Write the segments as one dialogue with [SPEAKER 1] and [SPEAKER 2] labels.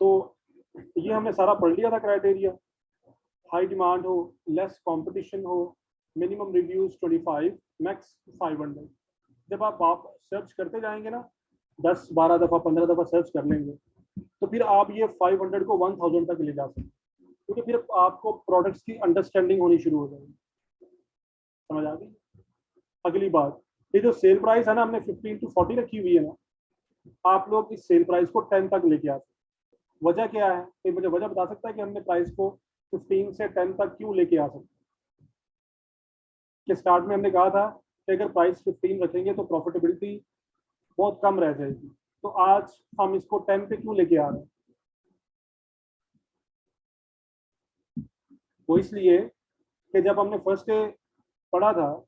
[SPEAKER 1] तो ये हमने सारा पढ़ लिया था क्राइटेरिया। हाई डिमांड हो, लेस कंपटीशन हो, मिनिमम रिव्यूज 25, मैक्स 500। जब आप सर्च करते जाएंगे ना, 10-12 दफ़ा 15 दफ़ा सर्च कर लेंगे, तो फिर आप ये 500 को 1000 तक ले जा सकते हैं, क्योंकि फिर आपको प्रोडक्ट्स की अंडरस्टैंडिंग होनी शुरू हो जाएगी। समझ आ गई? अगली बात, ये जो सेल प्राइस है ना, हमने 15 to 40 रखी हुई है ना, आप लोग इस सेल प्राइस को 10 तक लेके आते हैं। वजह क्या है? ये मुझे वजह बता सकता है कि हमने प्राइस को 15 से 10 तक क्यों लेके आ सकते? कि स्टार्ट में हमने कहा था कि अगर प्राइस 15 रखेंगे तो प्रॉफिटेबिलिटी बहुत कम रह जाएगी, तो आज हम इसको 10 पे क्यों लेके आ रहे हैं? वो इसलिए कि जब हमने फर्स्ट डे पढ़ा था,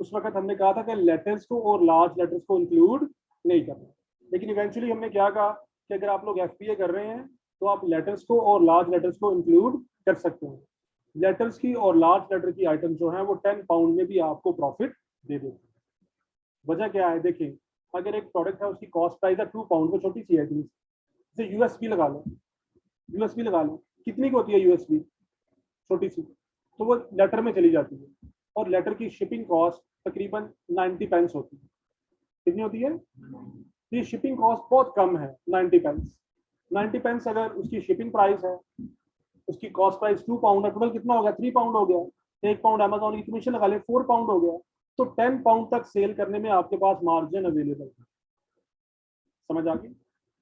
[SPEAKER 1] उस वक्त हमने कहा था कि लेटर्स को और लार्ज लेटर्स को इंक्लूड नहीं करना, लेकिन इवेंचुअली हमने क्या कहा कि अगर आप लोग एफपीए कर रहे हैं तो आप लेटर्स को और लार्ज लेटर्स को इंक्लूड कर सकते हैं। लेटर्स की और लार्ज लेटर की आइटम जो है वो 10 पाउंड में भी आपको प्रॉफिट दे देते हैं। वजह क्या है? देखें, अगर एक प्रोडक्ट है उसकी कॉस्ट प्राइस है 2 पाउंड, वो छोटी सी है, जैसे यूएसबी लगा लो, यूएसबी लगा लो, कितनी की होती है यूएसबी? छोटी सी, तो वो लेटर में चली जाती है, और लेटर की शिपिंग कॉस्ट तकरीबन 90 पेंस होती है। कितनी होती है? ये शिपिंग कॉस्ट बहुत कम है, 90 पेंस। 90 पेंस अगर उसकी शिपिंग प्राइस है, उसकी कॉस्ट प्राइस 2 पाउंड है, टोटल कितना हो गया? 3 पाउंड हो गया। 1 पाउंड अमेजोन की कमीशन लगा ले, 4 पाउंड हो गया। तो 10 पाउंड तक सेल करने में आपके पास मार्जिन अवेलेबल है। समझ आ गई?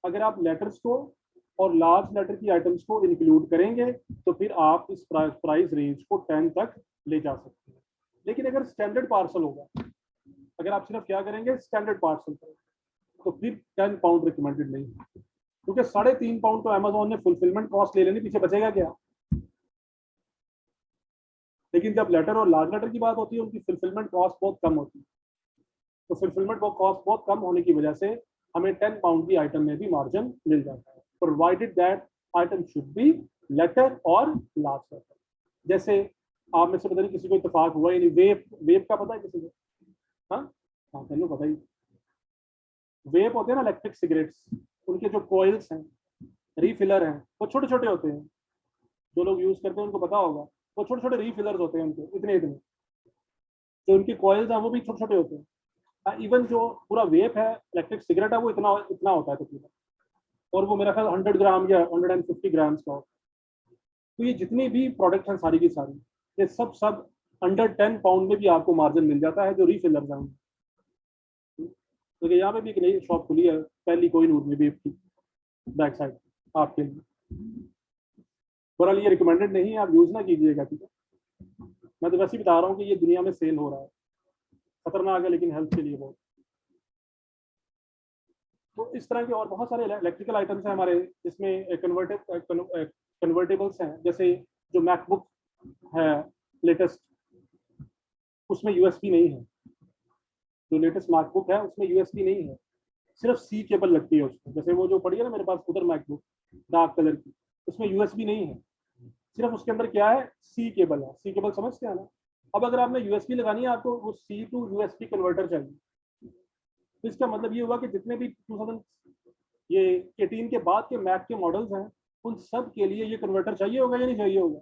[SPEAKER 1] अगर आप लेटर्स को और लार्ज लेटर की आइटम्स को इंक्लूड करेंगे तो फिर आप इस प्राइस रेंज को 10 तक ले जा सकते हैं। लेकिन अगर स्टैंडर्ड पार्सल होगा, अगर आप सिर्फ क्या करेंगे, स्टैंडर्ड पार्सल करेंगे, तो फिर 10 पाउंड रिकमेंडेड नहीं है, क्योंकि 3.5 पाउंड तो अमेजोन ने फुलफिलमेंट कॉस्ट ले लेनी, पीछे बचेगा क्या? लेकिन जब लेटर और लार्ज लेटर की बात होती है, उनकी फुलफिलमेंट कॉस्ट बहुत कम होती है। तो फुलफिलमेंट कॉस्ट बहुत कम होने की वजह से हमें 10 पाउंड की आइटम में भी मार्जिन मिल जाता है, provided that item should be letter और लार्ज लेटर। जैसे आप में से पता नहीं किसी को इत्तेफाक हुआ ही नहीं, वेप, वेप का पता है किसी को? हाँ हाँ, चलो पता ही। वेप होते हैं ना इलेक्ट्रिक सिगरेट्स, उनके जो कॉइल्स हैं, रीफिलर हैं, वो छोटे छोटे होते हैं। जो लोग यूज करते हैं उनको पता होगा, वो छोटे छोटे रीफिलर्स होते हैं, उनके इतने इतने। जो उनकी कॉइल्स हैं वो भी छोटे छोटे होते हैं। इवन जो पूरा वेप है, इलेक्ट्रिक सिगरेट है, वो इतना इतना होता है तकरीबन, और वो मेरा ख्याल 100 ग्राम या 150 ग्राम्स का होता है। तो ये जितनी भी प्रोडक्ट हैं सारी की सारी, ये सब सब अंडर 10 पाउंड में भी आपको मार्जिन मिल जाता है, जो रीफिलर्स हैं। तो यहाँ पे भी एक नई शॉप खुली है, पहली कोहिनूर में, वेप की बैक साइड, आपके लिए। बहरहाल ये रिकमेंडेड नहीं है, आप यूज ना कीजिएगा, ठीक है? मैं तो वैसे ही बता रहा हूँ कि ये दुनिया में सेल हो रहा है, खतरनाक है लेकिन हेल्थ के लिए बहुत। तो इस तरह के और बहुत सारे इलेक्ट्रिकल आइटम्स हैं हमारे, जिसमें कन्वर्टेबल्स हैं, जैसे जो मैकबुक है लेटेस्ट, उसमें यूएसबी नहीं है। जो लेटेस्ट मैकबुक है उसमें यूएसबी नहीं है, सिर्फ सी केबल लगती है उसमें। जैसे वो जो पड़ी है ना मेरे पास उधर मैकबुक डार्क कलर की, उसमें यूएसबी नहीं है, सिर्फ उसके अंदर क्या है, सी केबल है। सी केबल समझते हैं ना? अब अगर आपने यूएसबी लगानी है, आपको वो सी टू यूएसबी कन्वर्टर चाहिए। तो इसका मतलब ये हुआ कि जितने भी 2000 ये 18 के बाद के मैक के मॉडल्स हैं, उन सब के लिए ये कन्वर्टर चाहिए होगा या नहीं चाहिए होगा?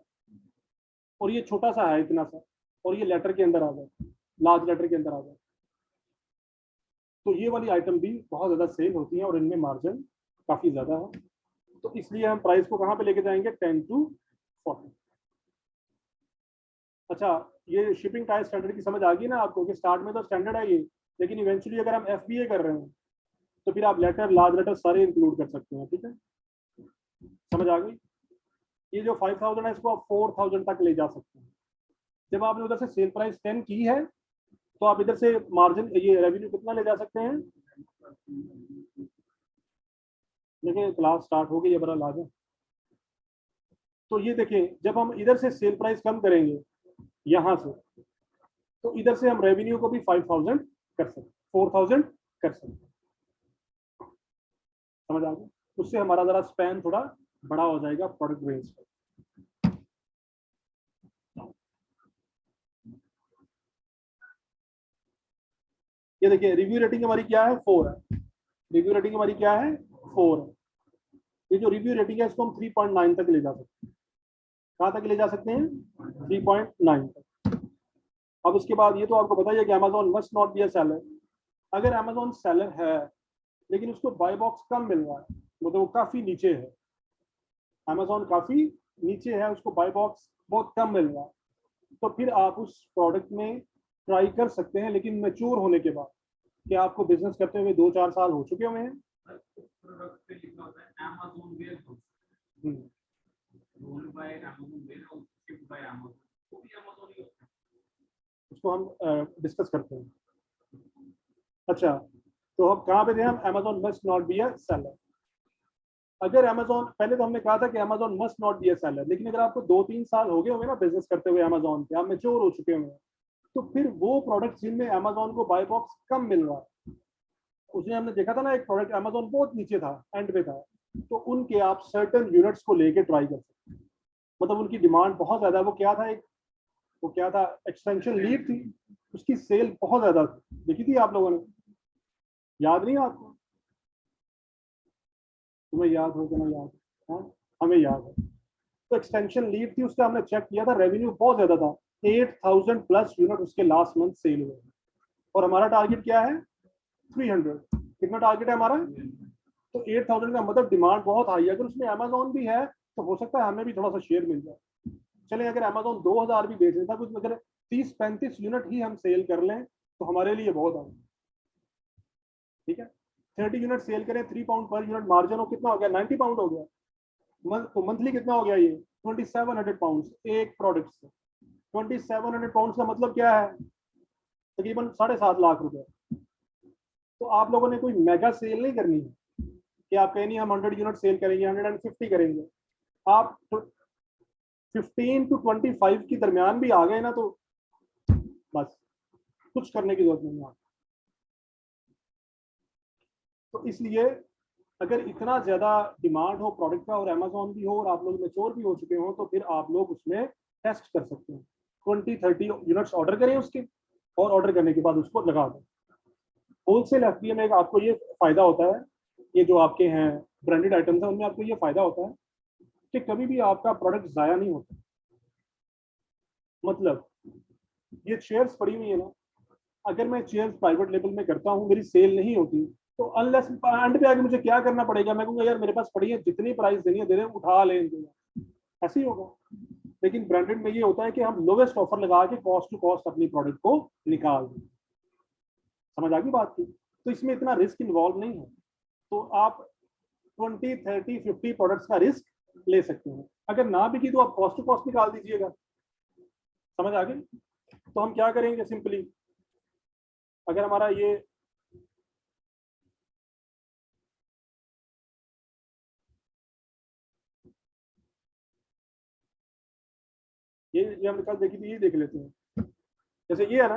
[SPEAKER 1] और ये छोटा सा है, इतना सा, और ये लेटर के अंदर आ जाए, लार्ज लेटर के अंदर आ जाए। तो ये वाली आइटम भी बहुत ज़्यादा सेल होती है और इनमें मार्जिन काफ़ी ज़्यादा है। तो इसलिए हम प्राइस को कहाँ पे लेके जाएंगे? 10 to 40। अच्छा, ये शिपिंग टाइप स्टैंडर्ड की समझ आ गई ना आपको, कि स्टार्ट में तो स्टैंडर्ड है ये, लेकिन इवेंचुअली अगर हम एफबीए कर रहे हैं तो फिर आप लेटर, लार्ज लेटर सारे इंक्लूड कर सकते हैं, ठीक है? समझ आ गई? ये जो 5000 है, इसको आप 4000 तक ले जा सकते हैं। जब आपने उधर से सेल प्राइस 10 की है, तो आप इधर से मार्जिन, ये रेवेन्यू कितना ले जा सकते हैं? देखिए क्लास स्टार्ट हो गई है, बड़ा लाज है। तो ये देखिए, जब हम इधर से सेल प्राइस कम करेंगे यहाँ से, तो इधर से हम रेवेन्यू को भी 5000 कर सकते, 4000 कर सकते। समझ आ गया? उससे हमारा जरा स्पैन थोड़ा बड़ा हो जाएगा प्रोडक्ट रेंज का। ये देखिए, रिव्यू रेटिंग हमारी क्या है? 4 है। रिव्यू रेटिंग हमारी क्या है? 4 है। ये जो रिव्यू रेटिंग है इसको हम 3.9 तक ले जा सकते हैं। कहाँ तक ले जा सकते हैं? 3.9 तक। अब उसके बाद ये तो आपको बताइए कि Amazon must not be a seller. अगर अमेजोन सेलर है लेकिन उसको बाय बॉक्स कम मिल रहा है, मतलब वो काफी नीचे है, अमेजोन काफी नीचे है, उसको बाय बॉक्स बहुत कम मिल रहा है, तो फिर आप उस प्रोडक्ट में ट्राई कर सकते हैं, लेकिन मैच्योर होने के बाद। कि आपको बिजनेस करते हुए 2-4 साल हो चुके हुए हैं।
[SPEAKER 2] प्रोडक्ट पे लिखा होता है Amazon warehouse, owned by Amazon warehouse, shipped by Amazon, वो भी Amazon ही होता है।
[SPEAKER 1] उसको हम डिस्कस करते हैं। अच्छा, तो अब कहाँ पे थे हम? Amazon must not be a seller। अगर Amazon, पहले तो हमने कहा था कि Amazon must not be a seller, लेकिन अगर आपको 2-3 साल हो गए होंगे ना बिजनेस करते हुए Amazon पे, आप मैच्योर हो चुके होंगे, तो फिर वो प्रोडक्ट जिनमें Amazon को बाय बॉक्स कम मिल रहा है, उसमें हमने देखा था ना एक प्रोडक्ट Amazon बहुत नीचे था, एंड पे था, तो उनके आप सर्टन यूनिट्स को लेके ट्राई कर सकते हैं। मतलब उनकी डिमांड बहुत ज्यादा, वो क्या था, वो क्या था, एक्सटेंशन लीड थी, उसकी सेल बहुत ज्यादा थी, देखी थी आप लोगों ने? याद नहीं आपको? तुम्हें याद हो कि ना याद? हाँ, हमें याद है। तो एक्सटेंशन लीड थी, उसका हमने चेक किया था, रेवेन्यू बहुत ज्यादा था, 8000 प्लस यूनिट उसके लास्ट मंथ सेल हुए, और हमारा टारगेट क्या है? 300। कितना टारगेट है हमारा? तो 8000 का मतलब डिमांड बहुत हाई है। अगर उसमें अमेजोन भी है तो हो सकता है हमें भी थोड़ा सा शेयर मिल जाए। चलें, अगर अमेजोन 2000 भी बेच देता, कुछ अगर 30-35 यूनिट ही हम सेल कर लें तो हमारे लिए बहुत है। ठीक है, 30 यूनिट सेल करें, 3 पाउंड पर यूनिट मार्जिन हो, कितना हो गया? 90 पाउंड हो गया। तो मंथली कितना हो गया ये? 2700 पाउंड एक प्रोडक्ट से। 2700 पाउंड का मतलब क्या है? तकरीबन 7.5 लाख रुपए। तो आप लोगों ने कोई मेगा सेल नहीं करनी है कि आप कहें नहीं हम 100 यूनिट सेल करेंगे, 150 करेंगे। आप 15 to 25 की दरमियान भी आ गए ना, तो बस कुछ करने की जरूरत नहीं है। तो इसलिए अगर इतना ज्यादा डिमांड हो प्रोडक्ट का, और अमेजोन भी हो, और आप लोग मेच्योर भी हो चुके हो, तो फिर आप लोग उसमें टेस्ट कर सकते हैं। 20-30 यूनिट्स ऑर्डर करें उसके, और ऑर्डर करने के बाद उसको लगा दें। होलसेल एफपीए में आपको ये फायदा होता है, ये जो आपके हैं ब्रांडेड आइटम्स हैं उनमें आपको ये फायदा होता है कि कभी भी आपका प्रोडक्ट ज़ाया नहीं होता। मतलब ये चेयर्स पड़ी हुई है ना, अगर मैं चेयर्स प्राइवेट लेवल में करता हूँ, मेरी सेल नहीं होती, तो अनलेस एंड पे आगे मुझे क्या करना पड़ेगा? मैं कहूँगा यार मेरे पास पड़ी है, जितनी प्राइस देनी है दे रहे, उठा ले इनको, ऐसे ही होगा। लेकिन ब्रांडेड में ये होता है कि हम लोवेस्ट ऑफर लगा के कॉस्ट टू कॉस्ट अपनी प्रोडक्ट को निकाल दें। समझ आ गई बात की? तो इसमें इतना रिस्क इन्वॉल्व नहीं है, तो आप 20, 30, 50 प्रोडक्ट्स का रिस्क ले सकते हैं। अगर ना बिकी तो आप कॉस्ट टू कॉस्ट निकाल दीजिएगा। समझ आ गई? तो हम क्या करेंगे सिंपली, अगर हमारा ये हमने कल देखी थी, ये देख लेते हैं। जैसे ये है ना,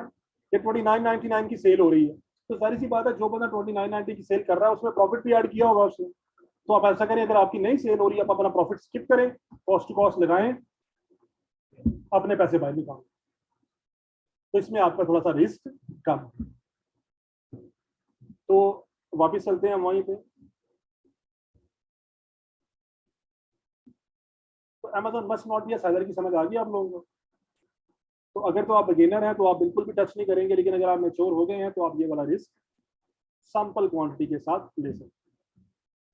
[SPEAKER 1] ये 29.99 की सेल हो रही है, तो सारी सी बात है, जो बंदा 29.90 की सेल कर रहा है उसमें प्रॉफिट भी ऐड किया होगा उसने। तो आप ऐसा करें, अगर आपकी नई सेल हो रही है, आप अपना प्रॉफिट स्किप करें, कॉस्ट टू कॉस्ट लगाएं, अपने पैसे बाहर निकालें। तो इसमें आपका थोड़ा सा रिस्क कम। तो वापिस चलते हैं वहीं पे। तो Amazon must not be a seller की समझ आ गई आप लोगों को? तो अगर तो आप बिगिनर हैं तो आप बिल्कुल भी टच नहीं करेंगे, लेकिन अगर आप मैच्योर हो गए हैं तो आप ये वाला रिस्क सैंपल क्वांटिटी के साथ ले सकते हैं।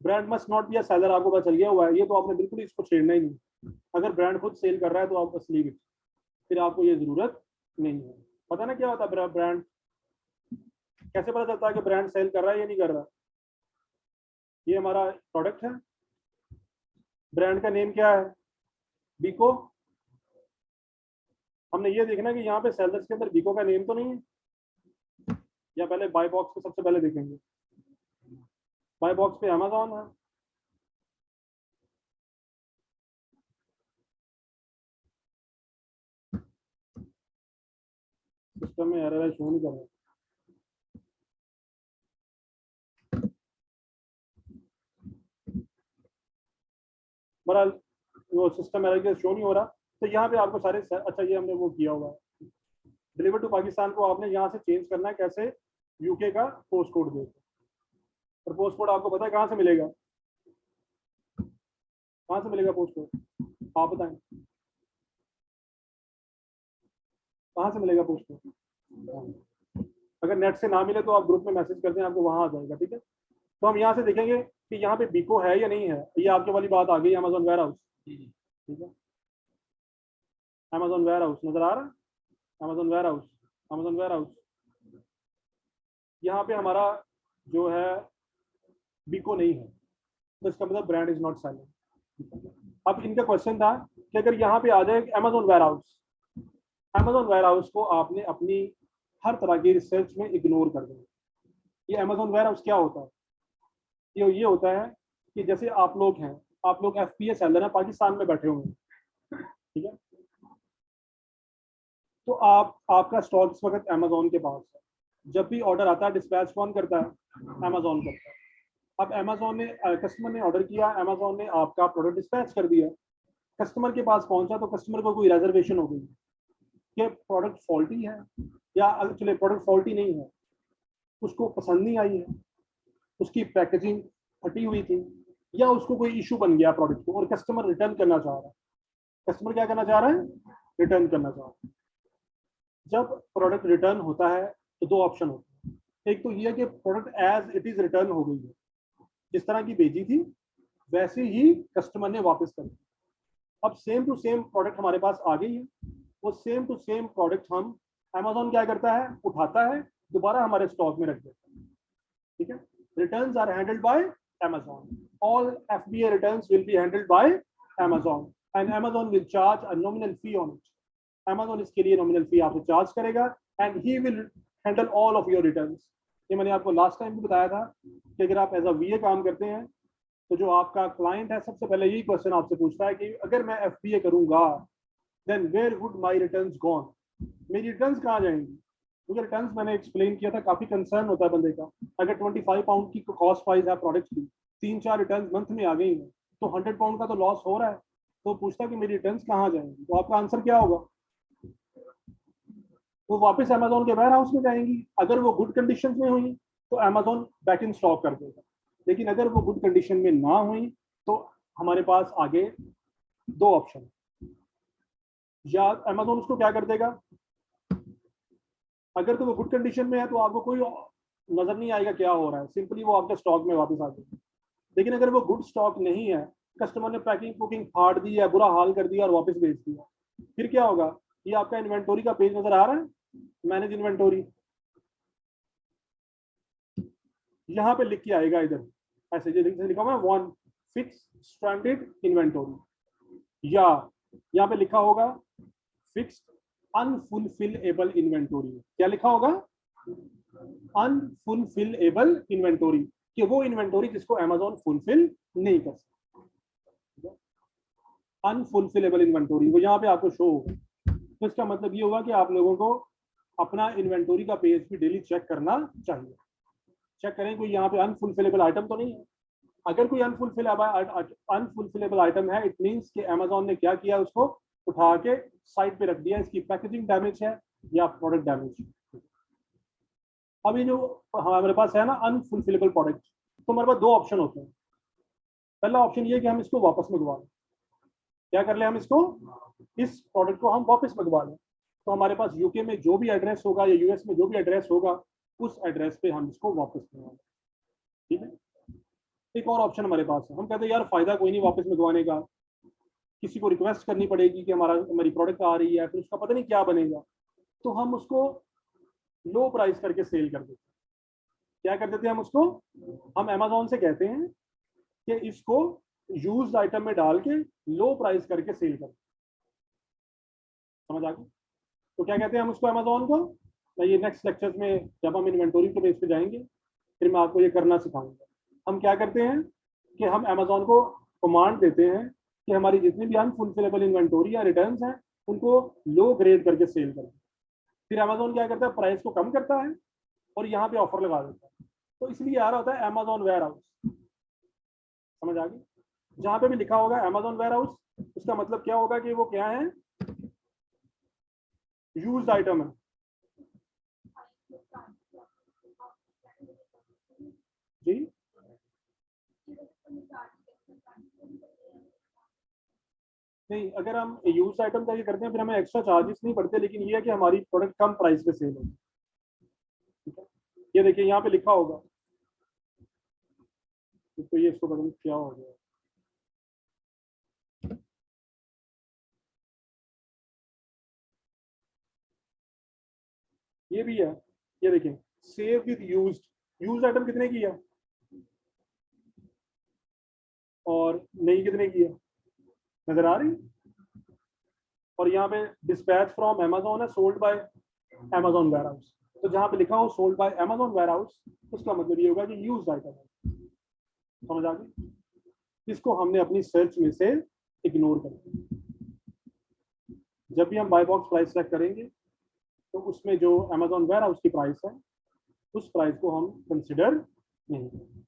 [SPEAKER 1] Brand must not be a seller आपको पता चल गया हुआ है, ये तो आपने बिल्कुल इसको छेड़ना ही नहीं। अगर ब्रांड खुद सेल कर रहा है तो आप बस लीव इट, फिर आपको ये जरूरत नहीं है। पता ना क्या होता है ब्रांड, कैसे पता चलता है कि ब्रांड सेल कर रहा है या नहीं कर रहा? ये हमारा प्रोडक्ट है, ब्रांड का नेम क्या है? बीको। हमने ये देखना कि यहाँ पे सेलर्स के अंदर बीको का नेम तो नहीं है, या पहले बाय बॉक्स को सबसे पहले देखेंगे। बाय बॉक्स पे अमेजॉन है, सिस्टम में एरर शो नहीं कर रहा। बहरहाल वो सिस्टम एरर के शो नहीं हो रहा। तो यहाँ पे आपको सारे अच्छा, ये हमने वो किया हुआ है, डिलीवर टू पाकिस्तान को आपने यहाँ से चेंज करना है। कैसे? यूके का पोस्ट कोड दे। और पोस्ट कोड आपको पता है कहाँ से मिलेगा? कहाँ से मिलेगा पोस्ट कोड, आप बताएं कहाँ से मिलेगा पोस्ट कोड। अगर नेट से ना मिले तो आप ग्रुप में मैसेज कर दें, आपको वहां आ जाएगा, ठीक है। तो हम यहाँ से देखेंगे कि यहाँ पे बीको है या नहीं है। ये आपके वाली बात आ गई, अमेजोन वेयर हाउस, ठीक है। अमेजोन वेयर हाउस नजर आ रहा है, Amazon warehouse, Amazon warehouse. यहाँ पे हमारा जो है बीको नहीं है, तो इसका मतलब ब्रांड इज नॉट सेलिंग। अब इनका क्वेश्चन था कि अगर यहाँ पे आ जाए Amazon warehouse, Amazon warehouse को आपने अपनी हर तरह की रिसर्च में इग्नोर कर देना। ये अमेजोन वेयर हाउस क्या होता है, ये होता है कि जैसे आप लोग हैं, आप लोग एफपीए सेलर हैं, पाकिस्तान में बैठे हुए हैं, ठीक है। तो आपका स्टॉक इस वक्त अमेजोन के पास है। जब भी ऑर्डर आता है डिस्पैच कौन करता है, अमेजोन करता है। अब अमेजोन ने कस्टमर ने ऑर्डर किया, अमेजोन ने आपका प्रोडक्ट डिस्पैच कर दिया, कस्टमर के पास पहुंचा तो कस्टमर को कोई रिजर्वेशन हो गई कि प्रोडक्ट फॉल्टी है, या चले प्रोडक्ट फॉल्टी नहीं है, उसको पसंद नहीं आई है, उसकी पैकेजिंग फटी हुई थी, या उसको कोई इशू बन गया प्रोडक्ट को और कस्टमर रिटर्न करना चाह रहा है। कस्टमर क्या करना चाह रहा है, रिटर्न करना चाह रहा है। जब प्रोडक्ट रिटर्न होता है तो दो ऑप्शन होते हैं। एक तो ये कि product as it is return हो गई है, जिस तरह की भेजी थी वैसे ही कस्टमर ने वापस कर दी। अब सेम टू सेम प्रोडक्ट हमारे पास आ गई है, वो सेम टू सेम प्रोडक्ट हम अमेजोन क्या करता है, उठाता है, दोबारा हमारे स्टॉक में रख देता है, ठीक है। Returns are handled by Amazon, all FBA returns will be handled by Amazon and Amazon will charge a nominal fee on it. Amazon इसके लिए नॉमिनल फी आपसे चार्ज करेगा and he will handle all of your returns. ये मैंने आपको last time भी बताया था कि अगर आप एज अ वीए काम करते हैं तो जो आपका क्लाइंट है सबसे पहले यही क्वेश्चन आपसे पूछता है कि अगर मैं एफबीए करूंगा then where would my returns gone, मेरी रिटर्न्स कहाँ जाएंगी। क्योंकि रिटर्न्स मैंने एक्सप्लेन किया था, काफी कंसर्न होता है बंदे का। अगर 25 पाउंड की कॉस्ट प्राइस है प्रोडक्ट की, 3-4 रिटर्न मंथ में आ गई हैं, तो 100 पाउंड का तो लॉस हो रहा है। तो पूछता है कि मेरी रिटर्न्स कहाँ जाएंगी, तो आपका आंसर क्या होगा, वो वापस अमेजोन के वेयर हाउस में जाएंगी। अगर वो गुड कंडीशन में हुई तो अमेजोन बैक इन स्टॉक कर देगा, लेकिन अगर वो गुड कंडीशन में ना हुई तो हमारे पास आगे दो ऑप्शन, या अमेजोन उसको क्या कर देगा, अगर तो वो गुड कंडीशन में है तो आपको कोई नजर नहीं आएगा क्या हो रहा है, सिंपली वो आपके स्टॉक में वापस आ जाएगी। लेकिन अगर वो गुड स्टॉक नहीं है, कस्टमर ने पैकिंग पुकिंग फाड़ दी है, बुरा हाल कर दिया और वापस भेज दिया, फिर क्या होगा। ये आपका इन्वेंटोरी का पेज नजर आ रहा है, मैनेज इन्वेंटोरी, यहाँ पे लिख के आएगा इधर ऐसे जैसे लिखा हुआ है वन फिक्स स्ट्रैंडेड इन्वेंटोरी, या यहाँ पे लिखा होगा फिक्स्ड अनफुलफिलेबल इन्वेंटोरी। क्या लिखा होगा, अनफुलफिलेबल इन्वेंटोरी, कि वो इन्वेंटोरी जिसको अमेजोन फुलफिल नहीं कर सकता। अनफुलफिलेबल इन्वेंटोरी वो यहाँ पे आपको शो होगा। तो इसका मतलब ये होगा कि आप लोगों को अपना इन्वेंटोरी का पेज भी डेली चेक करना चाहिए। चेक करें कोई यहाँ पे अनफुलफिलेबल आइटम तो नहीं है। अगर कोई अनफुलफिलेबल आइटम है, इट मींस कि अमेजोन ने क्या किया, उसको उठा के साइड पे रख दिया, इसकी पैकेजिंग डैमेज है या प्रोडक्ट डैमेज है। अब ये जो हमारे पास है ना अनफुलफिलेबल प्रोडक्ट, तो हमारे पास दो ऑप्शन होते हैं। पहला ऑप्शन ये कि हम इसको वापस मंगवा लें, क्या कर ले, हम इसको इस प्रोडक्ट को हम वापस मंगवा लें। तो हमारे पास यूके में जो भी एड्रेस होगा या यूएस में जो भी एड्रेस होगा उस एड्रेस पे हम इसको वापस मंगवा लें, ठीक है। एक और ऑप्शन हमारे पास है, हम कहते हैं यार फायदा कोई नहीं वापस मंगवाने का, किसी को रिक्वेस्ट करनी पड़ेगी कि हमारी प्रोडक्ट आ रही है, फिर उसका पता नहीं क्या बनेगा, तो हम उसको लो प्राइस करके सेल कर देते हैं। क्या कर देते हैं हम उसको, हम अमेजोन से कहते हैं कि इसको यूज्ड आइटम में डाल के लो प्राइस करके सेल कर, समझ आ गई। तो क्या कहते हैं हम उसको अमेजोन को, मैं ये नेक्स्ट लेक्चर में जब हम इन्वेंटोरी के बेस पे जाएंगे फिर मैं आपको ये करना सिखाऊंगा। हम क्या करते हैं कि हम अमेजोन को कमांड देते हैं कि हमारी जितनी भी अनफुलफिलेबल इन्वेंटोरी या रिटर्न्स हैं उनको लो ग्रेड करके सेल करें। फिर अमेजोन क्या करता है, प्राइस को कम करता है और यहाँ पे ऑफर लगा देता है। तो इसलिए आ रहा होता है अमेजोन वेयर हाउस, समझ आ गई। जहाँ पे भी लिखा होगा अमेजोन वेयर हाउस, उसका मतलब क्या होगा कि वो क्या है, यूज्ड आइटम है। जी नहीं, अगर हम यूज आइटम का ये करते हैं फिर हमें एक्स्ट्रा चार्जेस नहीं पड़ते, लेकिन ये है कि हमारी प्रोडक्ट कम प्राइस पे सेल होगी। ठीक है, ये देखिए यहाँ पे लिखा होगा, तो ये इसको पता नहीं क्या हो गया। ये भी है, ये देखिए, save with used, use item कितने की है और नई कितने की है, नजर आ रही। और यहाँ पे डिस्पैच फ्रॉम अमेजोन है, sold by Amazon warehouse. तो जहाँ पे लिखा हो sold by Amazon warehouse, उसका मतलब ये होगा कि यूज आइटम है। समझ आ गई, इसको हमने अपनी सर्च में से इग्नोर कर दिया। जब भी हम बाय बॉक्स प्राइस चेक करेंगे तो उसमें जो अमेजोन वेयर हाउस की प्राइस है उस प्राइस को हम कंसिडर नहीं करेंगे।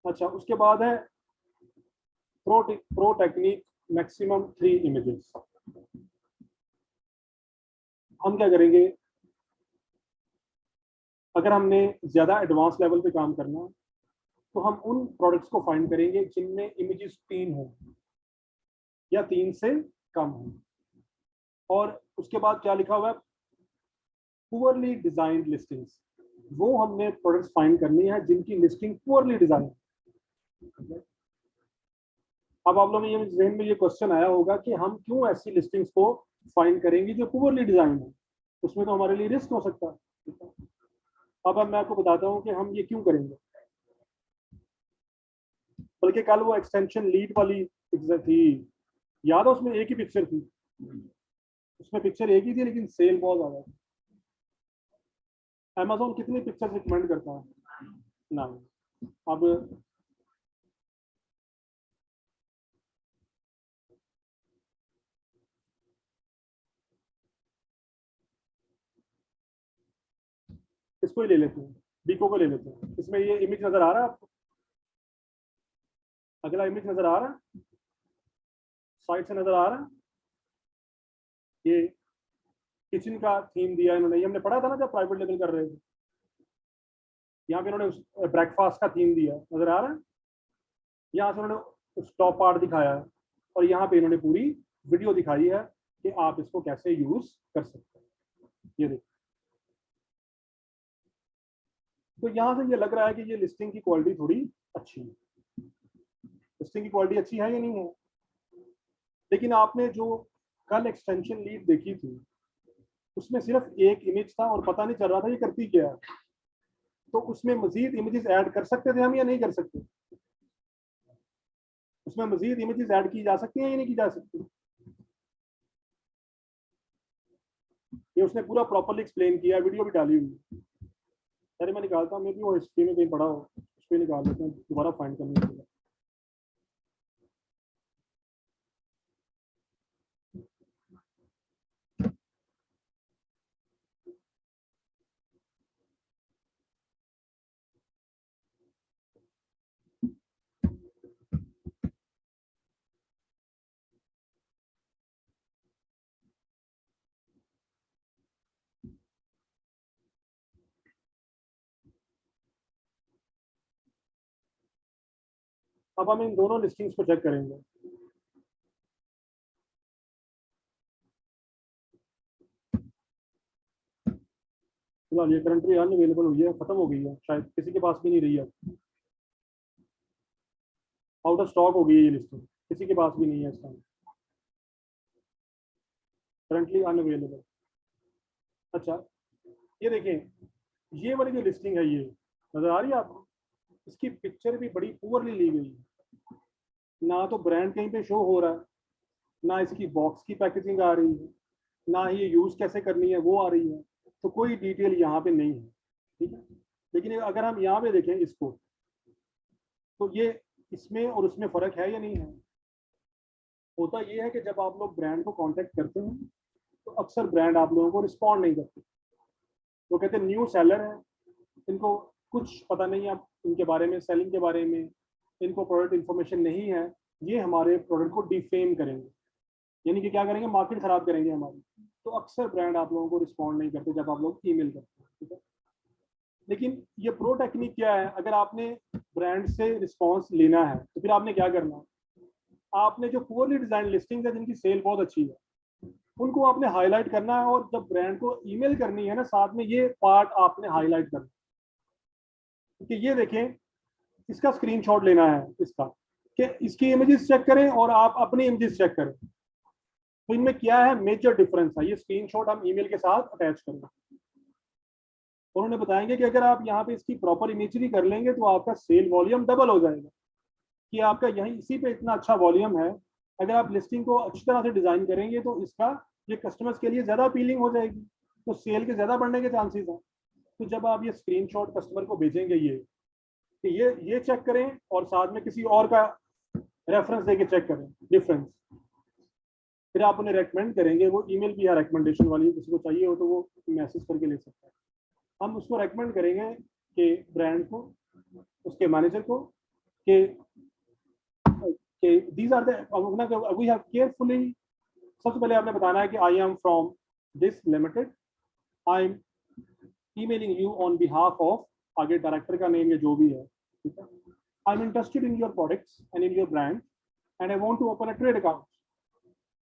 [SPEAKER 1] अच्छा, उसके बाद है प्रो टेक्निक मैक्सिमम 3 इमेजेस। हम क्या करेंगे, अगर हमने ज्यादा एडवांस लेवल पे काम करना है तो हम उन प्रोडक्ट्स को फाइंड करेंगे जिनमें इमेजेस 3 हो या 3 से कम हो। और उसके बाद क्या लिखा हुआ है, पुअरली डिजाइंड लिस्टिंग्स, वो हमने प्रोडक्ट्स फाइंड करनी है जिनकी लिस्टिंग पुअरली डिजाइन। अब आप लोगों में ये जहन में ये क्वेश्चन आया होगा कि हम क्यों ऐसी लिस्टिंग्स को फाइंड करेंगे जो पुअरली डिजाइन है, उसमें तो हमारे लिए रिस्क हो सकता है। अब मैं आपको बताता हूँ कि हम ये क्यों करेंगे। बल्कि कल वो एक्सटेंशन लीड वाली थी, याद है, उसमें एक ही पिक्चर थी, उसमें पिक्चर एक ही थी लेकिन सेल बहुत ज्यादा थी। अमेजोन कितनी पिक्चर रिकमेंड करता है ना। अब इसको ही ले लेते हैं, बीको को ले लेते हैं। इसमें ये इमेज नजर आ रहा है आपको, अगला इमेज नजर आ रहा है, साइड से नजर आ रहा है। ये किचन का थीम दिया इन्होंने, ये हमने पढ़ा था ना जब प्राइवेट लेवल कर रहे थे। यहाँ पे इन्होंने ब्रेकफास्ट का थीम दिया, नजर आ रहा है। यहाँ से उन्होंने टॉप पार्ट दिखाया है और यहाँ पे इन्होंने पूरी वीडियो दिखाई है कि आप इसको कैसे यूज कर सकते हैं। ये देखिए, तो यहाँ से ये लग रहा है कि ये लिस्टिंग की क्वालिटी थोड़ी अच्छी है। लिस्टिंग की क्वालिटी अच्छी है या नहीं है। लेकिन आपने जो कल एक्सटेंशन लीड देखी थी उसमें सिर्फ एक इमेज था और पता नहीं चल रहा था ये करती क्या है। तो उसमें मजीद इमेजेस ऐड कर सकते थे हम या नहीं कर सकते, उसमें मजीद इमेजेस ऐड की जा सकती हैं या नहीं की जा सकती। ये उसने पूरा प्रॉपरली एक्सप्लेन किया, वीडियो भी डाली हुई है। अरे मैं निकालता हूँ, मे भी वो हिस्ट्री में कहीं पढ़ा हो, उस पर निकाल लेते हैं दोबारा फाइंड करने के लिए। अब हम इन दोनों लिस्टिंग्स को चेक करेंगे। फिलहाल ये करंटली अनअवेलेबल हुई है, खत्म हो गई है, शायद किसी के पास भी नहीं रही है, आउट ऑफ स्टॉक हो गई है ये लिस्टिंग, किसी के पास भी नहीं है इस टाइम, करंटली अनअवेलेबल। अच्छा, ये देखें, ये वाली जो लिस्टिंग है ये नजर आ रही है आपको, इसकी पिक्चर भी बड़ी पुअरली ली गई है। ना तो ब्रांड कहीं पे शो हो रहा है, ना इसकी बॉक्स की पैकेजिंग आ रही है, ना ही ये यूज कैसे करनी है वो आ रही है। तो कोई डिटेल यहाँ पे नहीं है, ठीक है। लेकिन अगर हम यहाँ पे देखें इसको, तो ये इसमें और उसमें फर्क है या नहीं है। होता ये है कि जब आप लोग ब्रांड को कांटेक्ट करते हैं तो अक्सर ब्रांड आप लोगों को रिस्पॉन्ड नहीं करते। वो कहते हैं न्यू सेलर है, इनको कुछ पता नहीं है इनके बारे में, सेलिंग के बारे में, इनको प्रोडक्ट इन्फॉर्मेशन नहीं है, ये हमारे प्रोडक्ट को डिफेम करेंगे। यानी कि क्या करेंगे, मार्केट खराब करेंगे हमारी। तो अक्सर ब्रांड आप लोगों को रिस्पॉन्ड नहीं करते जब आप लोग ईमेल करते हैं, ठीक है। लेकिन ये प्रो टेक्निक क्या है, अगर आपने ब्रांड से रिस्पॉन्स लेना है तो फिर आपने क्या करना है, आपने जो पुअरली डिजाइन लिस्टिंग है जिनकी सेल बहुत अच्छी है उनको आपने हाईलाइट करना है, और जब ब्रांड को ईमेल करनी है ना, साथ में ये पार्ट आपने हाईलाइट करना है। क्योंकि ये देखें, इसका स्क्रीनशॉट लेना है इसका, कि इसकी इमेजेस चेक करें और आप अपनी इमेजेस चेक करें, तो इनमें क्या है मेजर डिफरेंस है, ये स्क्रीनशॉट हम ईमेल के साथ अटैच करेंगे। उन्होंने बताएंगे कि अगर आप यहाँ पे इसकी प्रॉपर इमेजरी कर लेंगे तो आपका सेल वॉल्यूम डबल हो जाएगा, कि आपका यहीं इसी पे इतना अच्छा वॉल्यूम है। अगर आप लिस्टिंग को अच्छी तरह से डिजाइन करेंगे तो इसका ये कस्टमर्स के लिए ज्यादा अपीलिंग हो जाएगी, तो सेल के ज्यादा बढ़ने के चांसेस हैं। तो जब आप ये स्क्रीनशॉट कस्टमर को भेजेंगे, ये कि ये चेक करें और साथ में किसी और का रेफरेंस देके चेक करें डिफरेंस, फिर आप उन्हें रेकमेंड करेंगे। वो ईमेल भी है रिकमेंडेशन वाली, किसी को चाहिए हो तो वो मैसेज करके ले सकता है। हम उसको रेकमेंड करेंगे कि ब्रांड को, उसके मैनेजर को, कि these are the we have carefully, सबसे पहले आपने बताना है कि I am from this limited, I am emailing you on behalf of, आगे डायरेक्टर का नेम या जो भी है, ठीक है। I am interested in your products and in your brand and I want to open a trade account.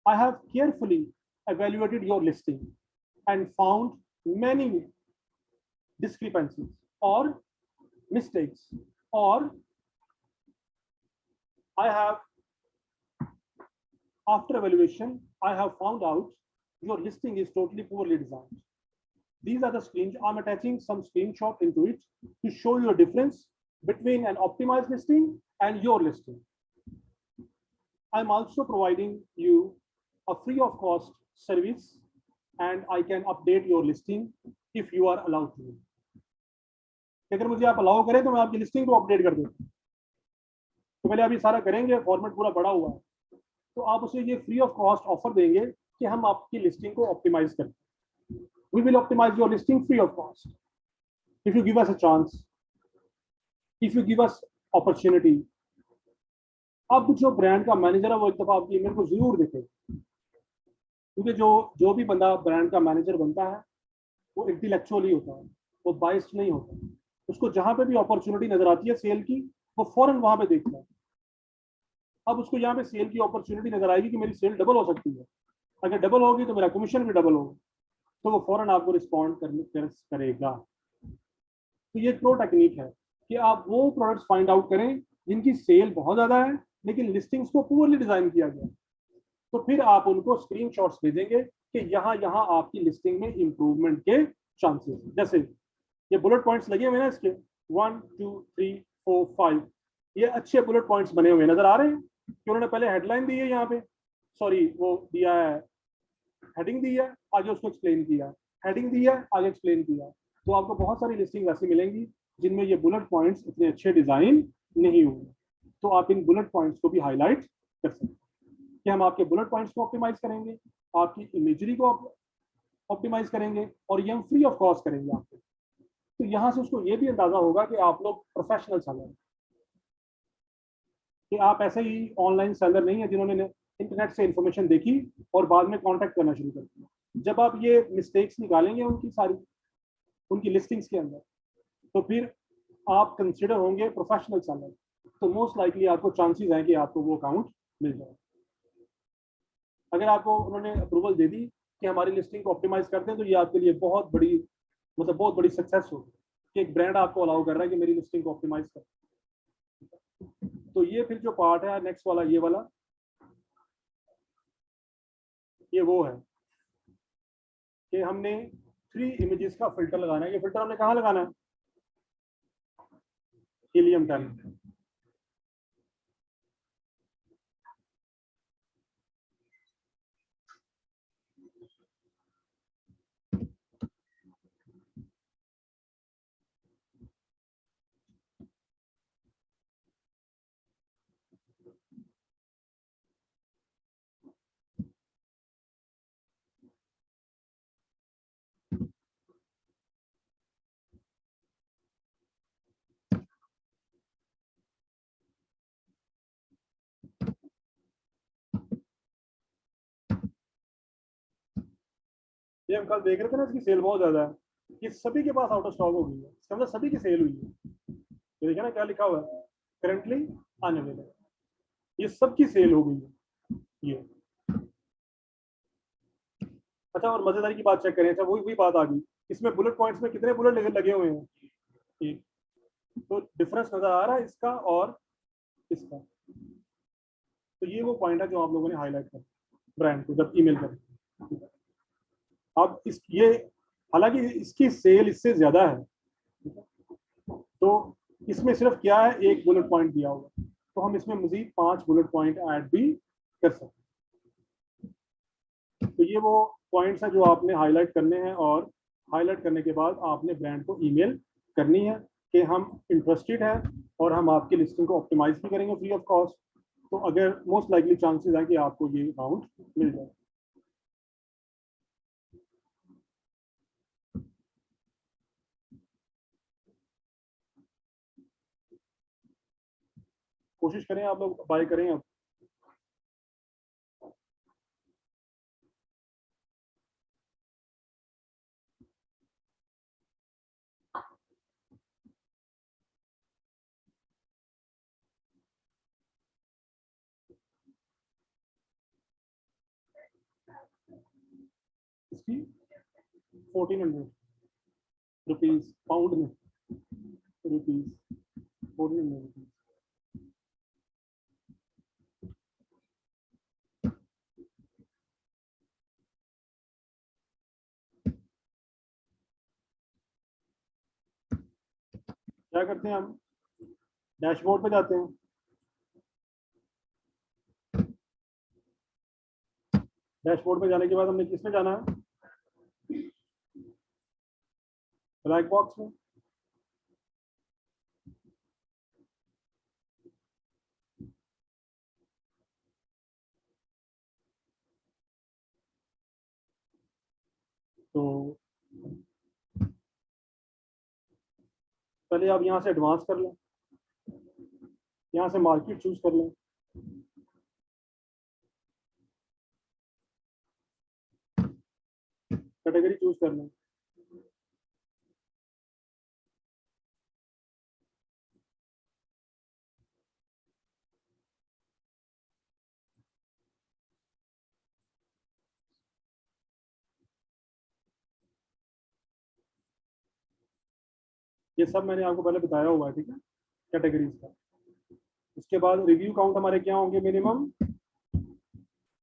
[SPEAKER 1] I have carefully evaluated your listing and found many discrepancies or mistakes, or I have, after evaluation, I have found out your listing is totally poorly designed. These are the screens. I'm attaching some screenshot into it to show you a difference between an optimized listing and your listing. I'm also providing you a free of cost service, and I can update your listing if you are allowed to. अगर मुझे आप allow करें तो मैं आपकी listing को update कर दूँ। तो पहले अभी सारा करेंगे, फॉर्मेट पूरा बड़ा हुआ है, तो आप उसे ये फ्री ऑफ कॉस्ट ऑफर देंगे कि हम आपकी लिस्टिंग को ऑप्टिमाइज करें। We will optimize your listing free of cost if you give us a chance, if you give us opportunity. अब जो ब्रांड का मैनेजर है वो एक दफा आपकी ईमेल को जरूर देखे, क्योंकि जो भी बंदा ब्रांड का मैनेजर बनता है वो इंटेलेक्चुअली होता है, वो बाइस्ड नहीं होता। उसको जहां पे भी अपॉर्चुनिटी नजर आती है सेल की, वो फौरन वहां पे देखता है। अब उसको यहाँ पे सेल की अपॉर्चुनिटी नजर आएगी कि मेरी सेल डबल हो सकती है, अगर डबल होगी तो मेरा कमीशन भी डबल होगा, तो वो फौरन आपको रिस्पॉन्ड करेगा। तो ये प्रो टेक्निक है कि आप वो प्रोडक्ट्स फाइंड आउट करें जिनकी सेल बहुत ज़्यादा है लेकिन लिस्टिंग्स को पुअरली डिज़ाइन किया गया, तो फिर आप उनको स्क्रीनशॉट्स भेजेंगे कि यहाँ यहाँ आपकी लिस्टिंग में इंप्रूवमेंट के चांसेस। जैसे ये बुलेट पॉइंट्स लगे हुए हैं इसके 1 2 3 4 5, ये अच्छे बुलेट पॉइंट्स बने हुए नजर आ रहे हैं कि उन्होंने पहले हेडलाइन दी है, यहाँ पे सॉरी वो दिया है हेडिंग दी है, आगे उसको एक्सप्लेन किया, हेडिंग दी है, आगे एक्सप्लेन किया। तो आपको बहुत सारी लिस्टिंग ऐसी मिलेंगी जिनमें ये बुलेट पॉइंट्स इतने अच्छे डिजाइन नहीं होंगे, तो आप इन बुलेट पॉइंट्स को भी हाईलाइट कर सकते हैं कि हम आपके बुलेट पॉइंट्स को ऑप्टिमाइज करेंगे, आपकी इमेजरी को ऑप्टिमाइज करेंगे, और ये हम फ्री ऑफ कॉस्ट करेंगे आपको। तो यहाँ से उसको ये भी अंदाजा होगा कि आप लोग प्रोफेशनल सेलर हैं, कि आप ऐसे ही ऑनलाइन सेलर नहीं है जिन्होंने इंटरनेट से इंफॉर्मेशन देखी और बाद में कांटेक्ट करना शुरू कर दिया। जब आप ये मिस्टेक्स निकालेंगे उनकी सारी उनकी लिस्टिंग्स के अंदर, तो फिर आप कंसिडर होंगे प्रोफेशनल सेलर, तो मोस्ट लाइकली आपको चांसेस हैं कि आपको वो अकाउंट मिल जाए। अगर आपको उन्होंने अप्रूवल दे दी कि हमारी लिस्टिंग को ऑप्टिमाइज करते हैं, तो ये आपके लिए बहुत बड़ी बहुत बड़ी सक्सेस होगी कि एक ब्रांड आपको अलाउ कर रहा है कि मेरी लिस्टिंग को ऑप्टिमाइज कर। तो ये फिर जो पार्ट है नेक्स्ट वाला, ये वाला, ये वो है कि हमने 3 इमेजेस का फिल्टर लगाना है। ये फिल्टर हमने कहाँ लगाना है? हीलियम 10। ये हम कल देख रहे थे ना, इसकी सेल बहुत ज्यादा है, ये सभी के पास आउट ऑफ स्टॉक हो गई है, इसका मतलब सभी की सेल हुई है। ये देखिए ना क्या लिखा हुआ है, करंटली अनअवेलेबल, ये सबकी सेल हो गई है ये। अच्छा, और मजेदारी की बात चेक करें, अच्छा वही वही बात आ गई, इसमें बुलेट पॉइंट्स में कितने बुलेट लगे हुए हैं, एक। तो डिफरेंस नजर आ रहा है इसका और इसका। तो ये वो पॉइंट है जो आप लोगों ने हाईलाइट कर ब्रांड को जब ईमेल करें। अब इस ये, हालांकि इसकी सेल इससे ज्यादा है, तो इसमें सिर्फ क्या है, एक बुलेट पॉइंट दिया हुआ, तो हम इसमें मजीद 5 बुलेट पॉइंट ऐड भी कर सकते हैं। तो ये वो पॉइंट्स हैं जो आपने हाईलाइट करने हैं, और हाईलाइट करने के बाद आपने ब्रांड को ईमेल करनी है कि हम इंटरेस्टेड हैं और हम आपकी लिस्टिंग को ऑप्टिमाइज भी करेंगे फ्री ऑफ कॉस्ट। तो अगर मोस्ट लाइकली चांसेस हैं कि आपको ये अमाउंट मिल जाए। कोशिश करें आप लोग बाय करें अब। इसकी 1400 रुपीज, पाउंड में रुपीज, 1400 रुपीज। क्या करते हैं हम, डैशबोर्ड पे जाते हैं। डैशबोर्ड पे जाने के बाद हमने किसमें जाना है, ब्लैक बॉक्स में। तो पहले आप यहाँ से एडवांस कर लें, यहाँ से मार्केट चूज कर लें। कैटेगरी चूज कर लें। ये सब मैंने आपको पहले बताया हुआ है, ठीक है, कैटेगरीज का। उसके बाद रिव्यू काउंट हमारे क्या होंगे, मिनिमम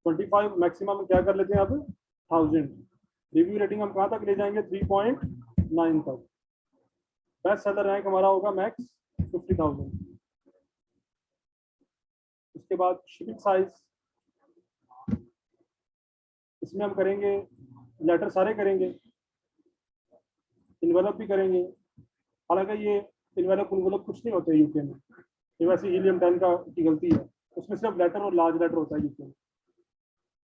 [SPEAKER 1] 25, मैक्सिमम क्या कर लेते हैं अब 1000। रिव्यू रेटिंग हम कहाँ तक ले जाएंगे, 3.9 तक। बेस्ट सेलर रैंक हमारा होगा मैक्स 50,000। उसके बाद शिपिंग साइज, इसमें हम करेंगे, लेटर सारे करेंगे, इन्वेलप भी करेंगे। हालांकि ये इन्वेलप उन्वेलप कुछ नहीं होते यूके में, ये वैसे हीलियम 10 का की गलती है, उसमें सिर्फ लेटर और लार्ज लेटर होता है यूके में।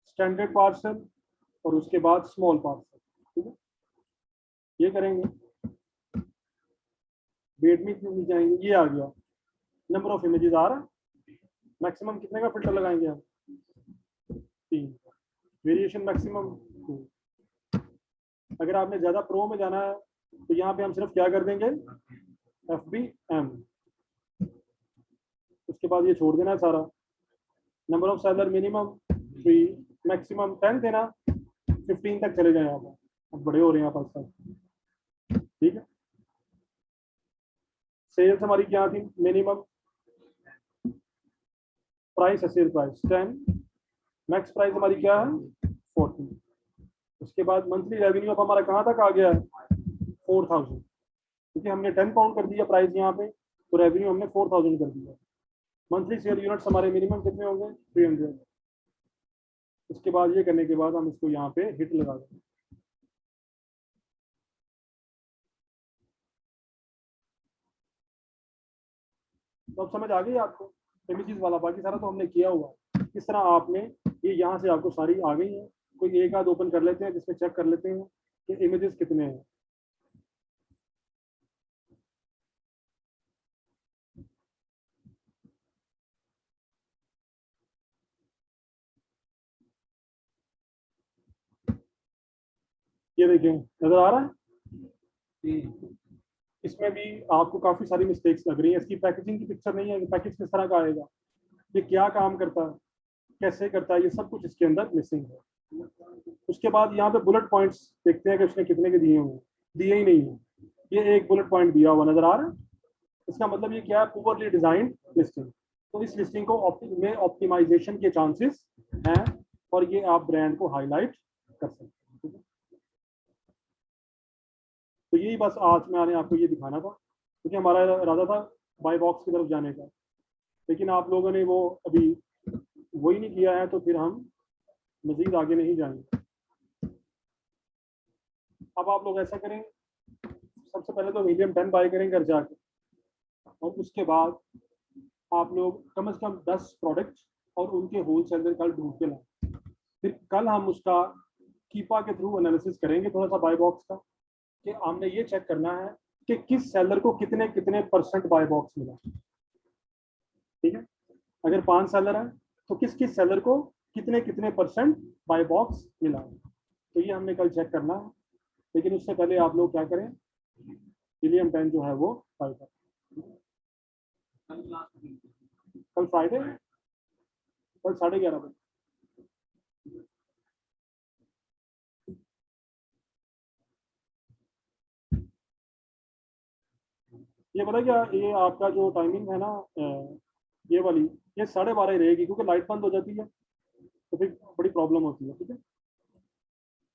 [SPEAKER 1] स्टैंडर्ड पार्सल और उसके बाद स्मॉल पार्सल, ठीक है, ये करेंगे। वेट में क्यों नहीं जाएंगे, ये आ गया। नंबर ऑफ इमेजेस आ रहा है, मैक्सिमम कितने का फिल्टर लगाएंगे हम, 3। Variation maximum 2। अगर आपने ज्यादा प्रो में जाना है तो यहाँ पे हम सिर्फ क्या कर देंगे, FBM। उसके बाद ये छोड़ देना है सारा। Number of seller minimum 3, maximum 10 थे ना, 15 तक चले जाए आप, अब बड़े हो रहे हैं आप आजकल, ठीक है। सेल्स हमारी क्या थी, मिनिमम प्राइस है, सेल प्राइस 10, मैक्स प्राइस हमारी क्या है 40। उसके बाद मंथली रेवेन्यू अब हमारा कहाँ तक आ गया है 4000, क्योंकि हमने 10 पाउंड कर दिया प्राइस यहाँ पे, तो रेवेन्यू हमने 4000 कर दिया। मंथली सेल यूनिट्स हमारे मिनिमम कितने होंगे 300। उसके बाद ये करने के बाद हम इसको यहाँ पे हिट लगा देंगे। तो अब समझ आ गई आपको इमेजेस वाला, बाकी सारा तो हमने किया हुआ है। किस तरह आपने, ये यहाँ से आपको सारी आ गई है। कोई एक आध ओपन कर लेते हैं जिसमें चेक कर लेते हैं कि इमेजेस कितने हैं। ये देखें, नजर आ रहा है? इसमें भी आपको काफी सारी मिस्टेक्स लग रही है। इसकी पैकेजिंग की पिक्चर नहीं है, पैकेज किस तरह का आएगा, ये क्या काम करता है, कैसे करता है, ये सब कुछ इसके अंदर मिसिंग है। उसके बाद यहाँ पे बुलेट पॉइंट्स देखते हैं कि उसने कितने के दिए हुए, दिए ही नहीं है। ये एक बुलेट पॉइंट दिया हुआ नजर आ रहा है, इसका मतलब ये क्या है, पुअरली डिजाइंड लिस्टिंग। तो इस लिस्टिंग को में ऑप्टिमाइजेशन के चांसेस हैं, और ये आप ब्रांड को हाईलाइट कर सकते हैं। ठीक है, तो यही बस आज मैंने आपको ये दिखाना था, क्योंकि हमारा इरादा था बाय बॉक्स की तरफ जाने का, लेकिन आप लोगों ने वो अभी वही नहीं किया है, तो फिर हम मजीद आगे नहीं जाएंगे। अब आप लोग ऐसा करें, सबसे पहले तो हीलियम 10 बाय करें घर जाके, और उसके बाद आप लोग कम से कम 10 प्रोडक्ट और उनके होलसेलर कल ढूंढ के लाएं। फिर कल हम उसका कीपा के थ्रू एनालिसिस करेंगे थोड़ा सा बाय बॉक्स का, कि हमने ये चेक करना है कि किस सेलर को कितने कितने परसेंट बाय बॉक्स मिला। ठीक है, अगर 5 सेलर है तो किस किस सेलर को कितने कितने परसेंट बाय बॉक्स मिला है, तो ये हमने कल चेक करना है। लेकिन उससे पहले आप लोग क्या करें, हीलियम 10 जो है वो बाय करें। कल फ्राइडे, कल 11:30 बजे। ये पता क्या, ये आपका जो टाइमिंग है ना, ये वाली, ये 12:30 ही रहेगी, क्योंकि लाइट बंद हो जाती है तो फिर बड़ी प्रॉब्लम होती है। ठीक है,